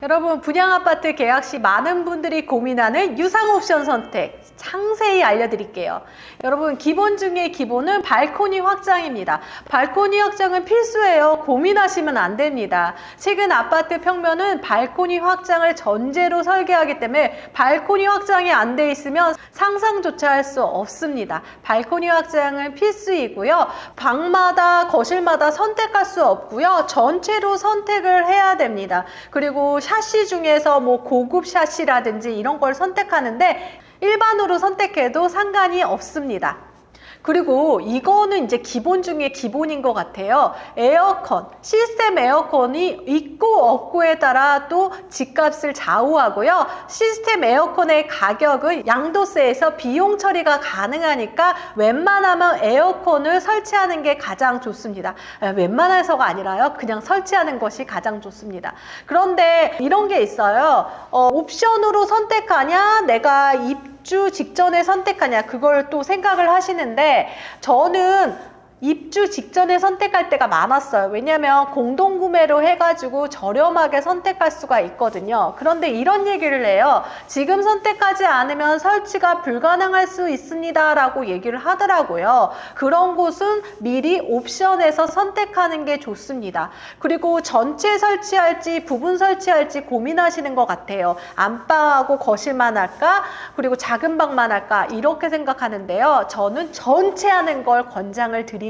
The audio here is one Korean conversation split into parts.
여러분, 분양아파트 계약 시 많은 분들이 고민하는 유상 옵션 선택 상세히 알려드릴게요. 여러분, 기본 중에 기본은 발코니 확장입니다. 발코니 확장은 필수예요. 고민하시면 안 됩니다. 최근 아파트 평면은 발코니 확장을 전제로 설계하기 때문에 발코니 확장이 안 돼 있으면 상상조차 할 수 없습니다. 발코니 확장은 필수이고요. 방마다 거실마다 선택할 수 없고요. 전체로 선택을 해야 됩니다. 그리고 샤시 중에서 뭐 고급 샤시라든지 이런 걸 선택하는데 일반으로 선택해도 상관이 없습니다. 그리고 이거는 이제 기본 중에 기본인 것 같아요. 에어컨, 시스템 에어컨이 있고 없고에 따라 또 집값을 좌우하고요. 시스템 에어컨의 가격은 양도세에서 비용 처리가 가능하니까 웬만하면 에어컨을 설치하는 게 가장 좋습니다. 웬만해서가 아니라요. 그냥 설치하는 것이 가장 좋습니다. 그런데 이런 게 있어요. 옵션으로 선택하냐, 내가 입주 직전에 선택하냐, 그걸 또 생각을 하시는데 저는 입주 직전에 선택할 때가 많았어요. 왜냐하면 공동구매로 해가지고 저렴하게 선택할 수가 있거든요. 그런데 이런 얘기를 해요. 지금 선택하지 않으면 설치가 불가능할 수 있습니다 라고 얘기를 하더라고요. 그런 곳은 미리 옵션에서 선택하는 게 좋습니다. 그리고 전체 설치할지 부분 설치할지 고민하시는 것 같아요. 안방하고 거실만 할까? 그리고 작은 방만 할까? 이렇게 생각하는데요. 저는 전체 하는 걸 권장을 드립니다.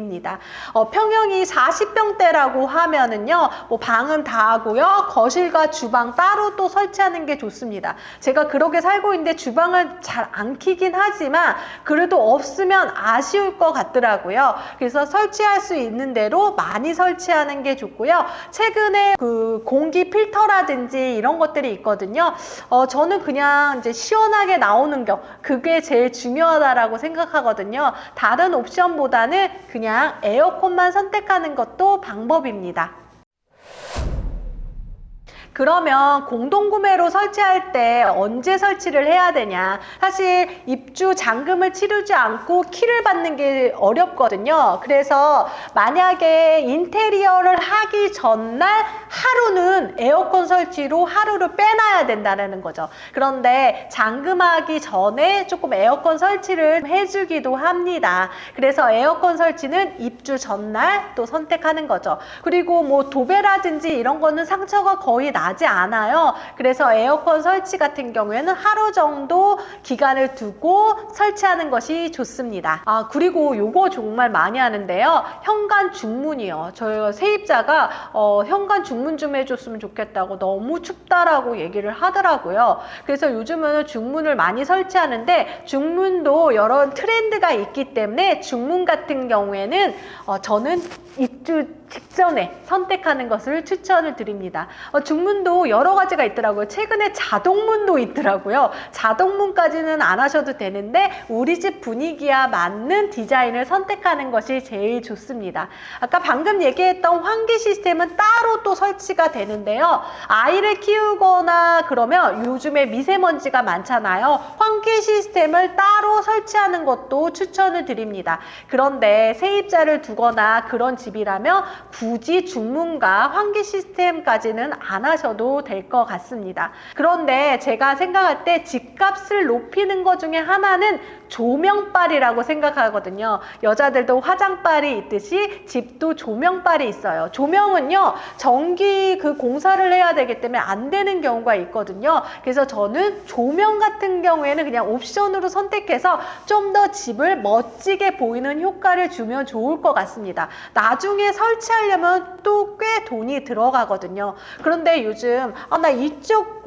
평형이 40평대라고 하면은요, 뭐 방은 다 하고요, 거실과 주방 따로 또 설치하는 게 좋습니다. 제가 그렇게 살고 있는데 주방을 잘 안 키긴 하지만 그래도 없으면 아쉬울 것 같더라고요. 그래서 설치할 수 있는 대로 많이 설치하는 게 좋고요. 최근에 그 공기 필터라든지 이런 것들이 있거든요. 저는 그냥 이제 시원하게 나오는 거, 그게 제일 중요하다라고 생각하거든요. 다른 옵션보다는 그냥 에어컨만 선택하는 것도 방법입니다. 그러면 공동구매로 설치할 때 언제 설치를 해야 되냐? 사실 입주 잔금을 치르지 않고 키를 받는 게 어렵거든요. 그래서 만약에 인테리어를 하기 전날 하루는 에어컨 설치로 하루를 빼놔야 된다는 거죠. 그런데 잔금하기 전에 조금 에어컨 설치를 해주기도 합니다. 그래서 에어컨 설치는 입주 전날 또 선택하는 거죠. 그리고 뭐 도배라든지 이런 거는 상처가 거의 나지 않아요. 그래서 에어컨 설치 같은 경우에는 하루 정도 기간을 두고 설치하는 것이 좋습니다. 그리고 요거 정말 많이 하는데요. 현관 중문이요. 저희 세입자가 현관 중문 좀 해줬으면 좋겠다고, 너무 춥다라고 얘기를 하더라고요. 그래서 요즘은 중문을 많이 설치하는데 중문도 여러 트렌드가 있기 때문에 중문 같은 경우에는 저는 입주 직전에 선택하는 것을 추천을 드립니다. 중문도 여러 가지가 있더라고요. 최근에 자동문도 있더라고요. 자동문까지는 안 하셔도 되는데 우리 집 분위기에 맞는 디자인을 선택하는 것이 제일 좋습니다. 아까 방금 얘기했던 환기 시스템은 따로 또 설치가 되는데요. 아이를 키우거나 그러면 요즘에 미세먼지가 많잖아요. 환기 시스템을 따로 설치하는 것도 추천을 드립니다. 그런데 세입자를 두거나 그런 집이라면 굳이 중문과 환기 시스템까지는 안 하셔도 될 것 같습니다. 그런데 제가 생각할 때 집값을 높이는 것 중에 하나는 조명빨이라고 생각하거든요. 여자들도 화장빨이 있듯이 집도 조명빨이 있어요. 조명은요, 전기 그 공사를 해야 되기 때문에 안 되는 경우가 있거든요. 그래서 저는 조명 같은 경우에는 그냥 옵션으로 선택해서 좀 더 집을 멋지게 보이는 효과를 주면 좋을 것 같습니다. 나중에 설치하려면 또 꽤 돈이 들어가거든요. 그런데 요즘 나 이쪽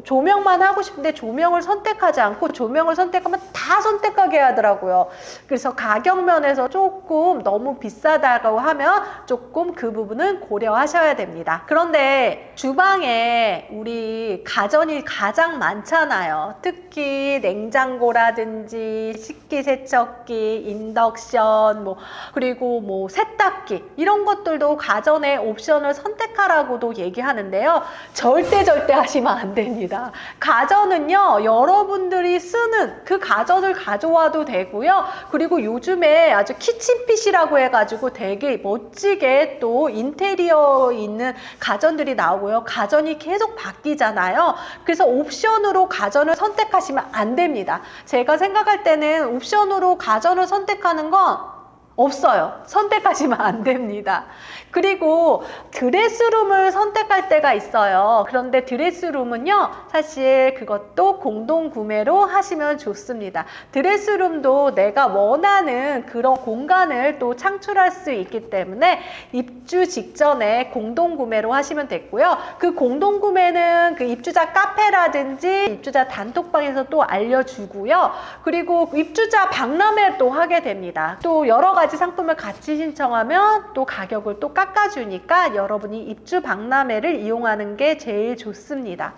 조명만 하고 싶은데 조명을 선택하지 않고 조명을 선택하면 다 선택하게 하더라고요. 그래서 가격 면에서 조금 너무 비싸다고 하면 조금 그 부분은 고려하셔야 됩니다. 그런데 주방에 우리 가전이 가장 많잖아요. 특히 냉장고라든지 식기세척기, 인덕션, 그리고 세탁기 이런 것도 분들도 가전의 옵션을 선택하라고도 얘기하는데요. 절대 하시면 안 됩니다. 가전은요, 여러분들이 쓰는 그 가전을 가져와도 되고요. 그리고 요즘에 아주 키친핏이라고 해가지고 되게 멋지게 또 인테리어 있는 가전들이 나오고요. 가전이 계속 바뀌잖아요. 그래서 옵션으로 가전을 선택하시면 안 됩니다. 제가 생각할 때는 옵션으로 가전을 선택하는 건 없어요. 선택하시면 안 됩니다. 그리고 드레스룸을 선택할 때가 있어요. 그런데 드레스룸은요, 사실 그것도 공동 구매로 하시면 좋습니다. 드레스룸도 내가 원하는 그런 공간을 또 창출할 수 있기 때문에 입주 직전에 공동 구매로 하시면 됐고요. 그 공동 구매는 그 입주자 카페라든지 입주자 단톡방에서 또 알려주고요. 그리고 입주자 박람회도 하게 됩니다. 또 여러 가지 상품을 같이 신청하면 또 가격을 또 깎아주니까 여러분이 입주 박람회를 이용하는 게 제일 좋습니다.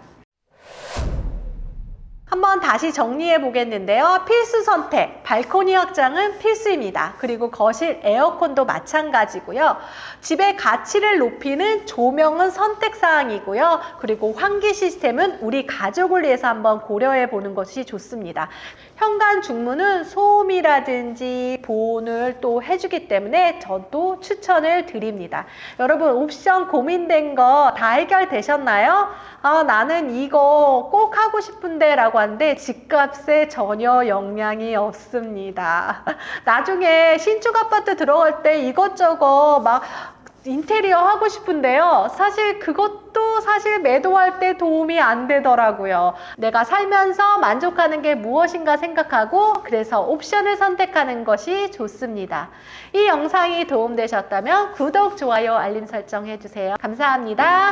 한번 다시 정리해 보겠는데요. 필수 선택, 발코니 확장은 필수입니다. 그리고 거실 에어컨도 마찬가지고요. 집의 가치를 높이는 조명은 선택사항이고요. 그리고 환기 시스템은 우리 가족을 위해서 한번 고려해 보는 것이 좋습니다. 현관 중문은 소음이라든지 보온을 또 해주기 때문에 저도 추천을 드립니다. 여러분, 옵션 고민된 거 다 해결되셨나요? 나는 이거 꼭 하고 싶은데 라고 하는데 집값에 전혀 영향이 없습니다. 나중에 신축 아파트 들어갈 때 이것저것 막 인테리어 하고 싶은데요. 사실 그것도 사실 매도할 때 도움이 안 되더라고요. 내가 살면서 만족하는 게 무엇인가 생각하고 그래서 옵션을 선택하는 것이 좋습니다. 이 영상이 도움되셨다면 구독, 좋아요, 알림 설정 해주세요. 감사합니다.